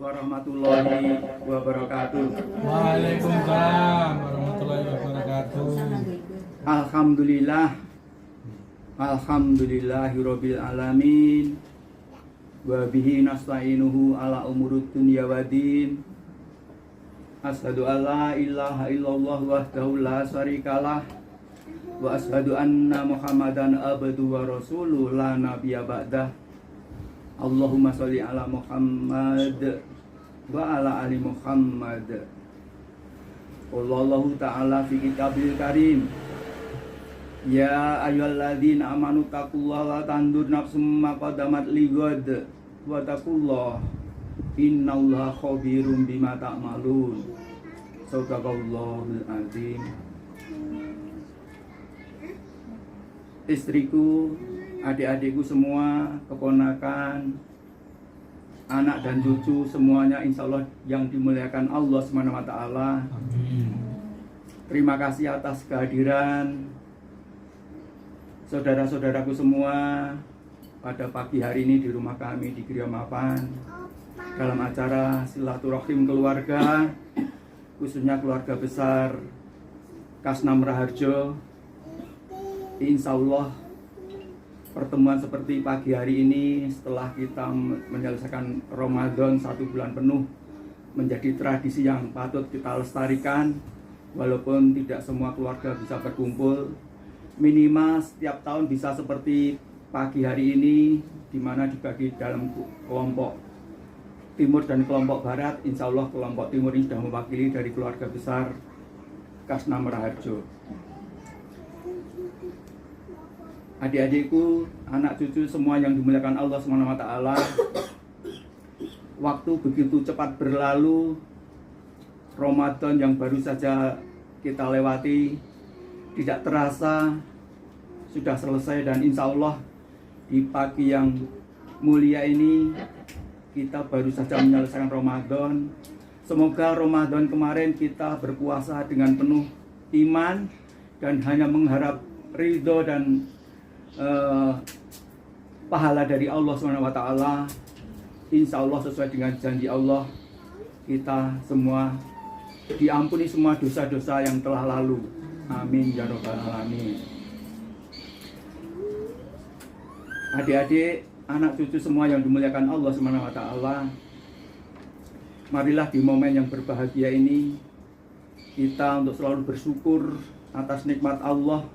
warahmatullahi wabarakatuh. Waalaikumsalam warahmatullahi wabarakatuh. Alhamdulillah. Alhamdulillahirabbil alamin. Wa bihi nasta'inuhu ala umurud dunya waddin. Asyhadu an la ilaha illallah wahdahu la syarikalah wa asyhadu anna Muhammadan abduhu wa rasuluhu la nabiyya ba'dah. Allahumma sholli ala Muhammad wa ala ali Muhammad. Wallahu ta'ala fi kitabil karim. Ya ayyuhalladzina amanu taqullaha wa tandur nafsum ma qaddamat lighad wa taqullaha innallaha khabirum bima ta'malun. Shadaqallahul azim. Istriku, adik-adikku semua, keponakan, anak dan cucu semuanya insya Allah yang dimuliakan Allah SWT. Terima kasih atas kehadiran saudara-saudaraku semua pada pagi hari ini di rumah kami di Gria Mapan dalam acara silaturahim keluarga, khususnya keluarga besar Kasnam Raharjo. Insya Allah pertemuan seperti pagi hari ini setelah kita menyelesaikan Ramadan 1 bulan penuh menjadi tradisi yang patut kita lestarikan. Walaupun tidak semua keluarga bisa berkumpul, minimal setiap tahun bisa seperti pagi hari ini, di mana dibagi dalam kelompok timur dan kelompok barat. Insya Allah kelompok timur ini sudah mewakili dari keluarga besar Kasnam Raharjo. Adik-adikku, anak cucu semua yang dimuliakan Allah SWT, waktu begitu cepat berlalu. Ramadan yang baru saja kita lewati tidak terasa sudah selesai, dan insya Allah di pagi yang mulia ini kita baru saja menyelesaikan Ramadan. Semoga Ramadan kemarin kita berpuasa dengan penuh iman dan hanya mengharap ridho dan pahala dari Allah SWT. Insya Allah sesuai dengan janji Allah, kita semua diampuni semua dosa-dosa yang telah lalu. Amin ya rabbal alamin. Adik-adik, anak cucu semua yang dimuliakan Allah SWT, marilah di momen yang berbahagia ini kita untuk selalu bersyukur atas nikmat Allah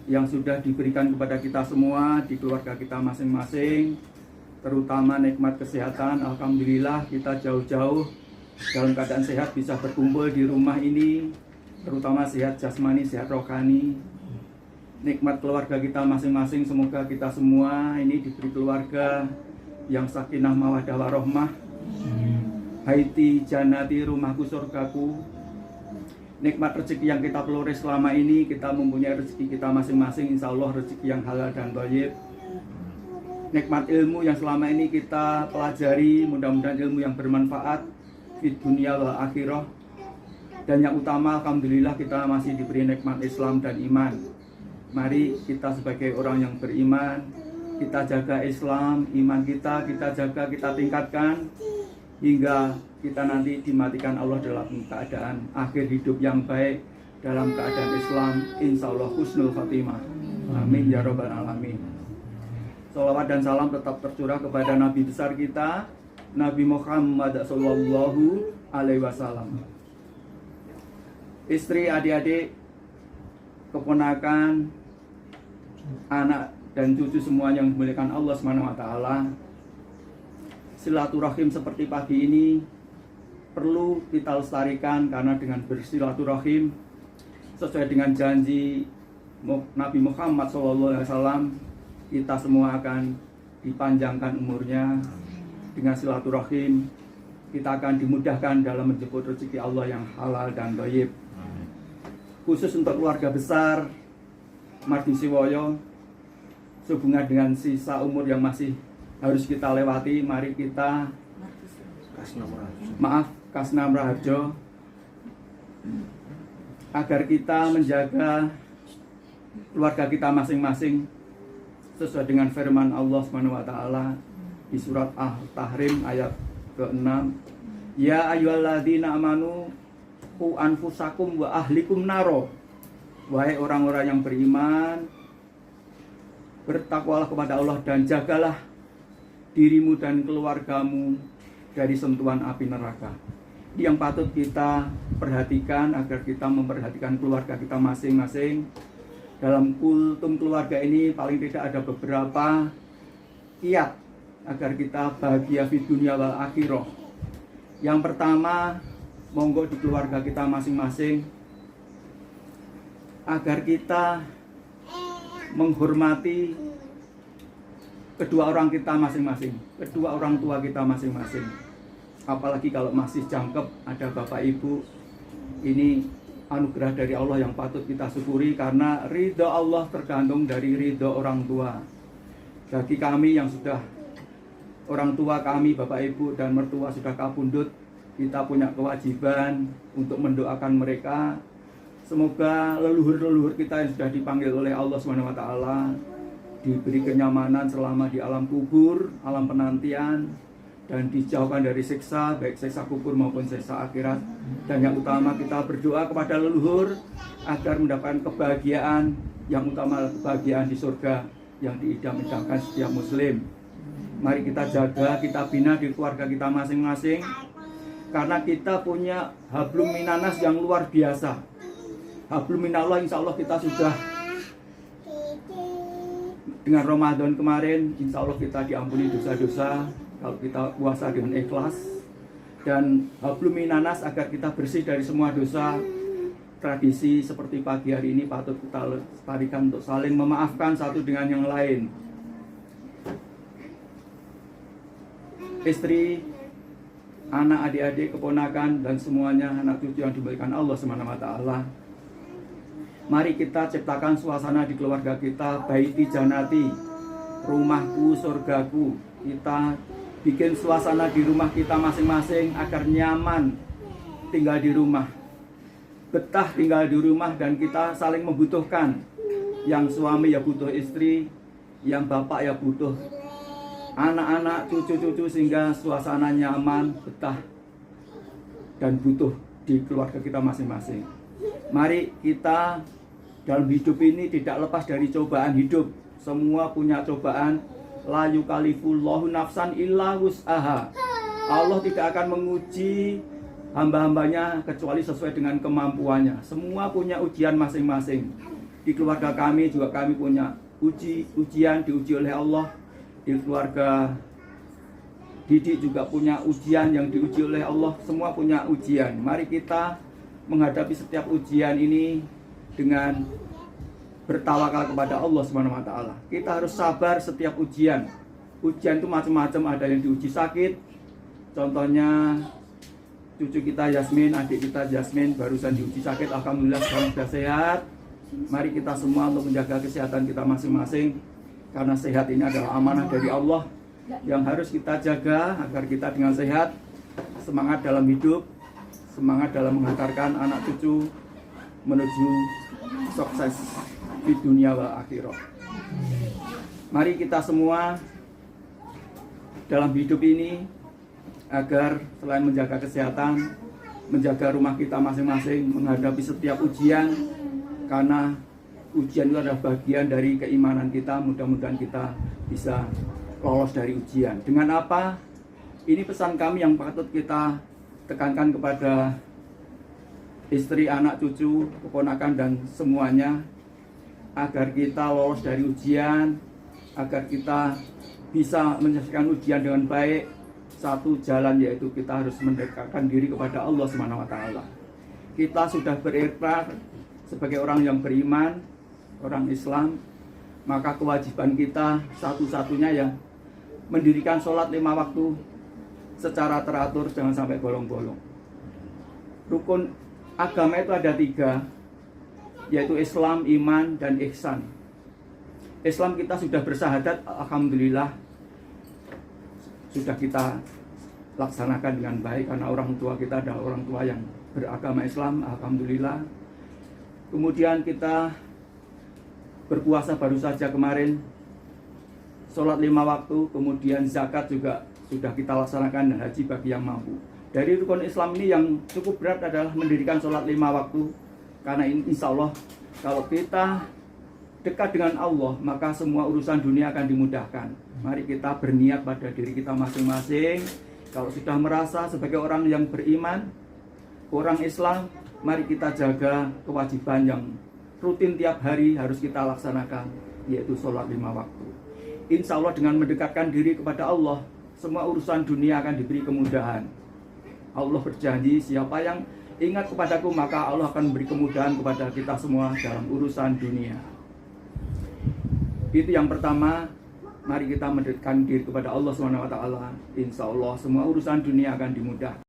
yang sudah diberikan kepada kita semua di keluarga kita masing-masing, terutama nikmat kesehatan. Alhamdulillah kita jauh-jauh dalam keadaan sehat bisa berkumpul di rumah ini, terutama sehat jasmani, sehat rohani. Nikmat keluarga kita masing-masing, semoga kita semua ini diberi keluarga yang sakinah mawaddah warahmah. Haiti jannati, rumahku surgaku. Nikmat rezeki yang kita peloreh selama ini, kita mempunyai rezeki kita masing-masing, insya Allah rezeki yang halal dan thayyib. Nikmat ilmu yang selama ini kita pelajari, mudah-mudahan ilmu yang bermanfaat di dunia wal akhirah. Dan yang utama, alhamdulillah kita masih diberi nikmat Islam dan iman. Mari kita sebagai orang yang beriman, kita jaga Islam, iman kita jaga, kita tingkatkan hingga kita nanti dimatikan Allah dalam keadaan akhir hidup yang baik, dalam keadaan Islam, insya Allah husnul khatimah. Amin ya rabbal alamin. Salawat dan salam tetap tercurah kepada Nabi besar kita, Nabi Muhammad sallallahu alaihi wasallam. Istri, adik-adik, keponakan, anak dan cucu semua yang dimuliakan Allah SWT, silaturahim seperti pagi ini perlu kita lestarikan, karena dengan bersilaturahim sesuai dengan janji Nabi Muhammad SAW, kita semua akan dipanjangkan umurnya. Dengan silaturahim kita akan dimudahkan dalam menjemput rezeki Allah yang halal dan thayyib. Khusus untuk keluarga besar Martisiwoyo, sehubungan dengan sisa umur yang masih harus kita lewati, mari kita Kasnam Raharjo, agar kita menjaga keluarga kita masing-masing sesuai dengan firman Allah SWT di surat At-Tahrim ayat ke-6. Ya ayyuhalladzina amanu qu anfusakum wa ahlikum naro. Wahai orang-orang yang beriman, bertakwalah kepada Allah dan jagalah dirimu dan keluargamu dari sentuhan api neraka. Ini yang patut kita perhatikan agar kita memperhatikan keluarga kita masing-masing. Dalam kultum keluarga ini paling tidak ada beberapa kiat agar kita bahagia di dunia wal akhirah. Yang pertama, monggo di keluarga kita masing-masing agar kita menghormati kedua orang kita masing-masing, kedua orang tua kita masing-masing. Apalagi kalau masih jangkep ada bapak ibu, ini anugerah dari Allah yang patut kita syukuri, karena ridho Allah tergantung dari ridho orang tua. Bagi kami yang sudah orang tua kami, bapak ibu dan mertua sudah kabundut, kita punya kewajiban untuk mendoakan mereka. Semoga leluhur-leluhur kita yang sudah dipanggil oleh Allah SWT diberi kenyamanan selama di alam kubur, alam penantian, dan dijauhkan dari siksa, baik siksa kubur maupun siksa akhirat. Dan yang utama, kita berdoa kepada leluhur agar mendapatkan kebahagiaan, yang utama kebahagiaan di surga yang diidam-idamkan setiap muslim. Mari kita jaga, kita bina di keluarga kita masing-masing, karena kita punya hablum minanas yang luar biasa. Hablum minallah, insya Allah kita sudah dengan Ramadan kemarin, insya Allah kita diampuni dosa-dosa kalau kita puasa dengan ikhlas. Dan hablum minanas agar kita bersih dari semua dosa. Tradisi seperti pagi hari ini patut kita lestarikan untuk saling memaafkan satu dengan yang lain. Istri, anak, adik-adik, keponakan, dan semuanya anak cucu yang diberikan Allah SWT. Mari kita ciptakan suasana di keluarga kita, baiti janati, rumahku, surgaku. Kita bikin suasana di rumah kita masing-masing agar nyaman tinggal di rumah, betah tinggal di rumah, dan kita saling membutuhkan. Yang suami ya butuh istri, yang bapak ya butuh anak-anak, cucu-cucu, sehingga suasana nyaman, betah, dan butuh di keluarga kita masing-masing. Mari kita dalam hidup ini tidak lepas dari cobaan hidup. Semua punya cobaan. La yukallifullahu nafsan illa wus'aha. Allah tidak akan menguji hamba-hambanya kecuali sesuai dengan kemampuannya. Semua punya ujian masing-masing. Di keluarga kami juga kami punya ujian, diuji oleh Allah. Di keluarga Didik juga punya ujian yang diuji oleh Allah. Semua punya ujian. Mari kita menghadapi setiap ujian ini dengan bertawakal kepada Allah SWT. Kita harus sabar setiap ujian. Ujian itu macam-macam, ada yang diuji sakit. Contohnya cucu kita Yasmin, adik kita Yasmin barusan diuji sakit. Alhamdulillah sekarang sudah sehat. Mari kita semua untuk menjaga kesehatan kita masing-masing, karena sehat ini adalah amanah dari Allah yang harus kita jaga agar kita dengan sehat, semangat dalam hidup, semangat dalam menghantarkan anak cucu menuju sukses di dunia wal akhirah. Mari kita semua dalam hidup ini agar selain menjaga kesehatan, menjaga rumah kita masing-masing, menghadapi setiap ujian, karena ujian itu adalah bagian dari keimanan kita. Mudah-mudahan kita bisa lolos dari ujian. Dengan apa? Ini pesan kami yang patut kita tekankan kepada istri, anak, cucu, keponakan, dan semuanya, agar kita lolos dari ujian, agar kita bisa menyelesaikan ujian dengan baik. Satu jalan yaitu kita harus mendekatkan diri kepada Allah SWT. Kita sudah berikrar sebagai orang yang beriman, orang Islam, maka kewajiban kita satu-satunya yang mendirikan sholat 5 waktu secara teratur, jangan sampai bolong-bolong. Rukun agama itu ada 3, yaitu Islam, iman, dan ihsan. Islam kita sudah bersyahadat, alhamdulillah sudah kita laksanakan dengan baik, karena orang tua kita adalah orang tua yang beragama Islam, alhamdulillah. Kemudian kita berpuasa baru saja kemarin, sholat 5 waktu, kemudian zakat juga sudah kita laksanakan haji bagi yang mampu. Dari rukun Islam ini yang cukup berat adalah mendirikan sholat 5 waktu. Karena insya Allah kalau kita dekat dengan Allah, maka semua urusan dunia akan dimudahkan. Mari kita berniat pada diri kita masing-masing. Kalau sudah merasa sebagai orang yang beriman, orang Islam, mari kita jaga kewajiban yang rutin tiap hari harus kita laksanakan, yaitu sholat 5 waktu. Insya Allah dengan mendekatkan diri kepada Allah, semua urusan dunia akan diberi kemudahan. Allah berjanji, siapa yang ingat kepadaku, maka Allah akan memberi kemudahan kepada kita semua dalam urusan dunia. Itu yang pertama, mari kita mendekatkan diri kepada Allah SWT. Insya Allah semua urusan dunia akan dimudahkan.